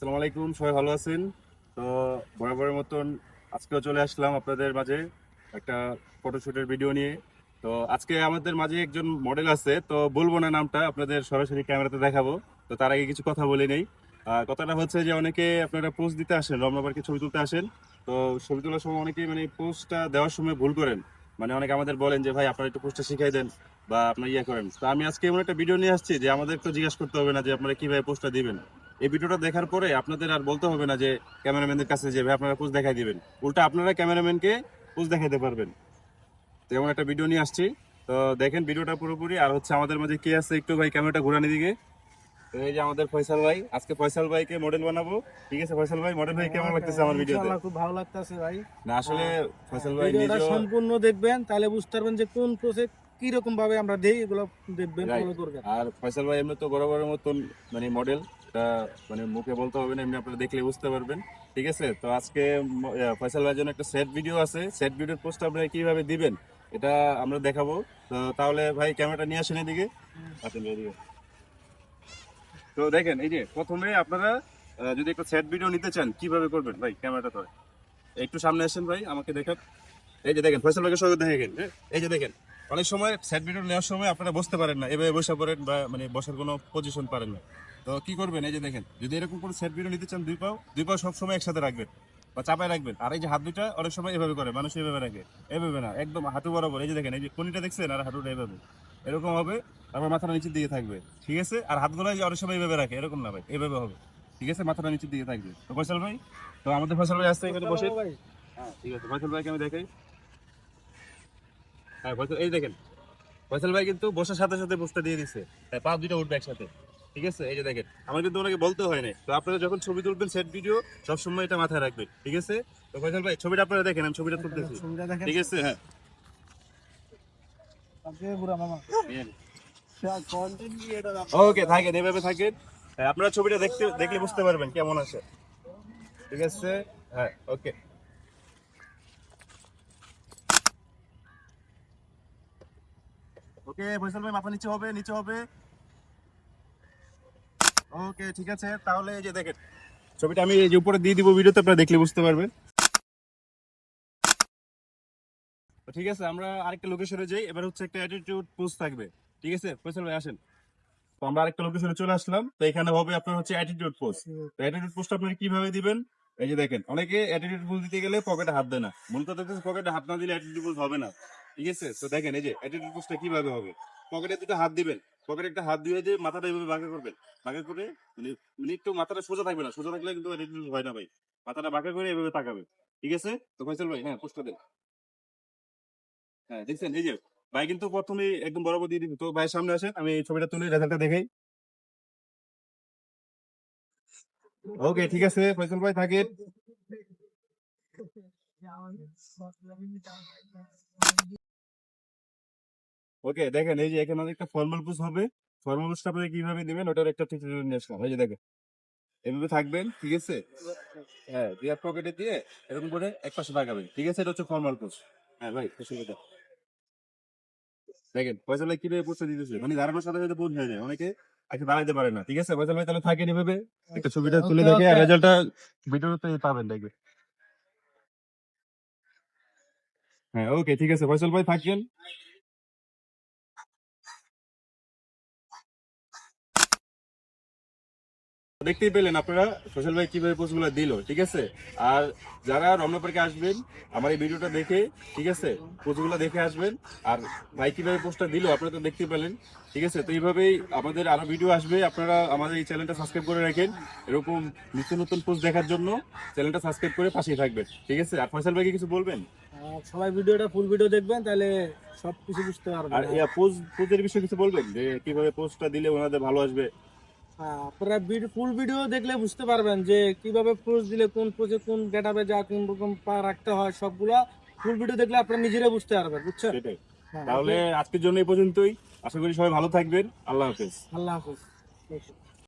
আসসালামু আলাইকুম, সবাই ভালো আছেন? তো বরাবরের মতন আজকেও চলে আসলাম আপনাদের মাঝে একটা ফটোশুটের ভিডিও নিয়ে। তো আজকে আমাদের মাঝে একজন মডেল আছে, তো বলবো না নামটা, আপনাদের সরাসরি ক্যামেরাতে দেখাবো। তো তার আগে কিছু কথা বলে নেই। কথাটা হচ্ছে যে অনেকে আপনারা পোস্ট দিতে আসেন, রমনা পার্কে ছবি তুলতে আসেন। তো ছবি তোলার সময় অনেকেই মানে পোস্টটা দেওয়ার সময় ভুল করেন। মানে অনেকে আমাদের বলেন যে ভাই আপনারা একটু পোস্টটা শিখাই দেন বা আপনার ইয়ে করেন। তো আমি আজকে এমন একটা ভিডিও নিয়ে আসছি যে আমাদের একটু জিজ্ঞাসা করতে হবে না যে আপনারা কিভাবে পোস্টটা দিবেন। এই ভিডিওটা দেখার পরে আপনাদের আর বলতে হবে না যে ক্যামেরাম্যানদের কাছে যে ভাই আপনারা পোজ দেখাই দিবেন, উল্টা আপনারা ক্যামেরাম্যানকে পোজ দেখাইতে পারবেন। তো এমন একটা ভিডিও নিয়ে আসছি। তো দেখেন ভিডিওটা পুরোপুরি। আর হচ্ছে আমাদের মাঝে কে আছে একটু ভাই ক্যামেরাটা ঘোরানি দিকে। তো এই যে আমাদের ফয়সাল ভাই, আজকে ফয়সাল ভাইকে মডেল বানাবো। ঠিক আছে ফয়সাল ভাই, মডেল ভাই কেমন লাগতেছে আমার ভিডিওতে? ইনশাআল্লাহ খুব ভালো লাগতেছে ভাই। না আসলে ফয়সাল ভাই ভিডিওটা নিজেও সম্পূর্ণ দেখবেন, তাহলে বুঝতে পারবেন যে কোন প্রসেস কি রকম ভাবে আমরা দেই, এগুলো দেখবেন, রাইট। ফলো করবেন। আর ফয়সাল ভাই এমনি তো বরাবরের মতন মানে মডেল, এটা মানে মুখে বলতে হবে না, এমনি আপনারা দেখলে বুঝতে পারবেন। ঠিক আছে, তো আজকে ফয়সাল ভাইয়ের জন্য একটা সেট ভিডিও আছে। সেট ভিডিওর পোস্ট আপনারা কিভাবে দিবেন এটা আমরা দেখাবো। তো তাহলে ভাই ক্যামেরাটা নিয়ে আসেন এদিকে। আসেন এদিকে। তো দেখেন এই যে প্রথমে আপনারা যদি একটা সেট ভিডিও নিতে চান কিভাবে করবেন ভাই, ক্যামেরাটা ধরে একটু সামনে আসেন ভাই, আমাকে দেখান। এই যে দেখেন ফয়সাল ভাইকে সঙ্গে দেখেন, হ্যাঁ? এই যে দেখেন অনেক সময় সেট ভিডিও নেওয়ার সময় আপনারা বসতে পারেন না, এভাবে বসে পড়েন বা মানে বসার কোনো পজিশন পারেন না। তো কি করবেন, এই যে দেখেন যদি এরকম কোনো সেট ভিডিও নিতে চান দুই পাও সবসময় একসাথে রাখবেন বা চাপায় রাখবেন। আর এই যে হাত দুইটা অনেক সময় এভাবে করে মানুষ, এভাবে রাখে, এভাবে না, একদম হাঁটু বরাবর। এই যে দেখেন এই যে কোনিটা দেখছেন, আর হাঁটুটা এভাবে এরকম হবে। তারপর মাথাটা নিচের দিকে থাকবে। ঠিক আছে, আর হাতগুলো এই যে অনেক সময় এভাবে রাখে, এরকম না ভাই, এভাবে হবে। ঠিক আছে, মাথাটা নিচের দিকে থাকবে। তো ফয়সাল ভাই, তো আমাদের ফয়সাল ভাই আসতে এখানে বসে। ভাই হ্যাঁ ঠিক আছে, ফয়সাল ভাইকে আমি দেখাই। হ্যাঁ ফয়সাল, এই দেখেন ফয়সাল ভাই কিন্তু বসার সাথে সাথে পোস্টটা দিয়ে দিচ্ছে, তাই পা দুইটা উঠবে একসাথে। ঠিক আছে, এই যে দেখেন আমার কিন্তু ওনাকে বলতে হয় না। তো আপনারা যখন ছবি তুলবেন সেট ভিডিও সবসময় এটা মাথায় রাখবেন। ঠিক আছে, তো ফয়সাল ভাই ছবিটা আপনারা দেখেন, আমি ছবিটা তুলতেছি। ছবিটা দেখেন। ঠিক আছে, হ্যাঁ আজকে বুড়া মামা কন্টেন্ট ক্রিয়েটর ওকে, থাকেন এভাবে থাকেন। হ্যাঁ, আপনারা ছবিটা দেখলে বুঝতে পারবেন কেমন আছে। ঠিক আছে, হ্যাঁ ওকে। ওকে ফয়সাল ভাই মাথা নিচে হবে, নিচে হবে। ওকে ঠিক আছে, তাহলে এই যে দেখেন ছবিটা আমি এই যে উপরে দিয়ে দিব ভিডিওতে, আপনারা দেখলে বুঝতে পারবেন। তো ঠিক আছে, আমরা আরেকটা লোকেশনে যাই। এবার হচ্ছে একটা অ্যাটিটিউড পোস্ট থাকবে। ঠিক আছে ফয়সাল ভাই আসেন। তো আমরা আরেকটা লোকেশনে চলে আসলাম। তো এখানে হবে আপনার হচ্ছে অ্যাটিটিউড পোস্ট। তো অ্যাটিটিউড পোস্ট আপনারা কিভাবে দিবেন, এই যে দেখেন অনেকে অ্যাটিটিউড পোস্ট দিতে গেলে পকেটে হাত দেয় না। মূলত দেখতেছে পকেটে হাত না দিলে অ্যাটিটিউড পোস্ট হবে না। ঠিক আছে, তো দেখেন এই যে অ্যাটিটিউড পোস্টটা কিভাবে হবে। পকেটে দুটো হাত দিবেন, পকেটে একটা হাত দিয়ে যে মাথাটা এইভাবে বাঁকা করবেন। বাঁকা করে মানে মানে একটু মাথাটা সোজা থাকবে না, সোজা থাকলে কিন্তু অ্যাটিটিউড হয় না ভাই। মাথাটা বাঁকা করে এভাবে তাকাবে। ঠিক আছে, তো ফয়সাল ভাই হ্যাঁ পোস্টটা দেন। হ্যাঁ দেখছেন এই যে ভাই কিন্তু প্রথমে একদম বরাবর দিয়ে দিবি। তো ভাইয়ের সামনে আসেন, আমি এই ছবিটা তুলে রেজাল্টটা দেখাই। ওকে ঠিক আছে ফয়সাল ভাই থাকেন। ওকে দেখেন এই যে এখানে একটা ফর্মাল পোজ হবে। ফর্মাল পোজটা আপনি কিভাবে দিবেন ওটার একটা টিউটোরিয়াল নিয়ে আসলাম। এই যে দেখেন এভাবে থাকবেন। ঠিক আছে, হ্যাঁ দুই হাত পকেটে দিয়ে এরকম করে এক পাশে লাগাবেন। ঠিক আছে, এটা হচ্ছে ফর্মাল পোজ। হ্যাঁ ভাই সুবিধা দেখেন ফয়সাল ভাই কিভাবে পোজটা দিতেছে, মানে দাঁড়ানোর সাথে সাথে পোজ হয়ে যায়, অনেকে আগে দাঁড়াইতে পারে না। ঠিক আছে ফয়সাল ভাই তাহলে থাকেন এভাবে, একটা ছবিটা তুলে ওকে দেখে ওকে। রেজাল্টটা ভিডিওতে পাবেন দেখবেন। হ্যাঁ ওকে ঠিক আছে ফয়সাল ভাই থাকেন। দেখতেই পেলেন আপনারা সোশ্যাল ভাই কিভাবে পোস্টগুলো দিল। ঠিক আছে, আর যারা রমনা পার্কে আসবেন আমার এই ভিডিওটা দেখে, ঠিক আছে পোস্টগুলো দেখে আসবেন। আর ভাই কিভাবে পোস্টটা দিল আপনারা তো দেখতেই পেলেন। ঠিক আছে, তো এইভাবেই আমাদের আরো ভিডিও আসবে। আপনারা আমাদের এই চ্যানেলটা সাবস্ক্রাইব করে রাখেন, এরকম নিত্য নতুন পোস্ট দেখার জন্য চ্যানেলটা সাবস্ক্রাইব করে পাশেই থাকবেন। ঠিক আছে, আর ফয়সাল ভাইকে কিছু বলবেন? সবাই ভিডিওটা ফুল ভিডিও দেখবেন, তাহলে সবকিছু বুঝতে পারবেন। আর পোস্টের বিষয়ে কিছু বলবেন যে কিভাবে পোস্টটা দিলে ওনাদের ভালো আসবে? আপনারা ফুল ভিডিও দেখলে বুঝতে পারবেন যে কিভাবে পোজ দিলে কোন পোজে কোন গেটআপে যা কোন রকম পা রাখতে হয়, সবগুলা ফুল ভিডিও দেখলে আপনারা নিজেরা বুঝতে পারবেন, বুঝছেন? সেটাই। হ্যাঁ, তাহলে ওকে। আজকের জন্য এই পর্যন্তই। আশা করি সবাই ভালো থাকবেন। আল্লাহ হাফেজ। আল্লাহ হাফেজ।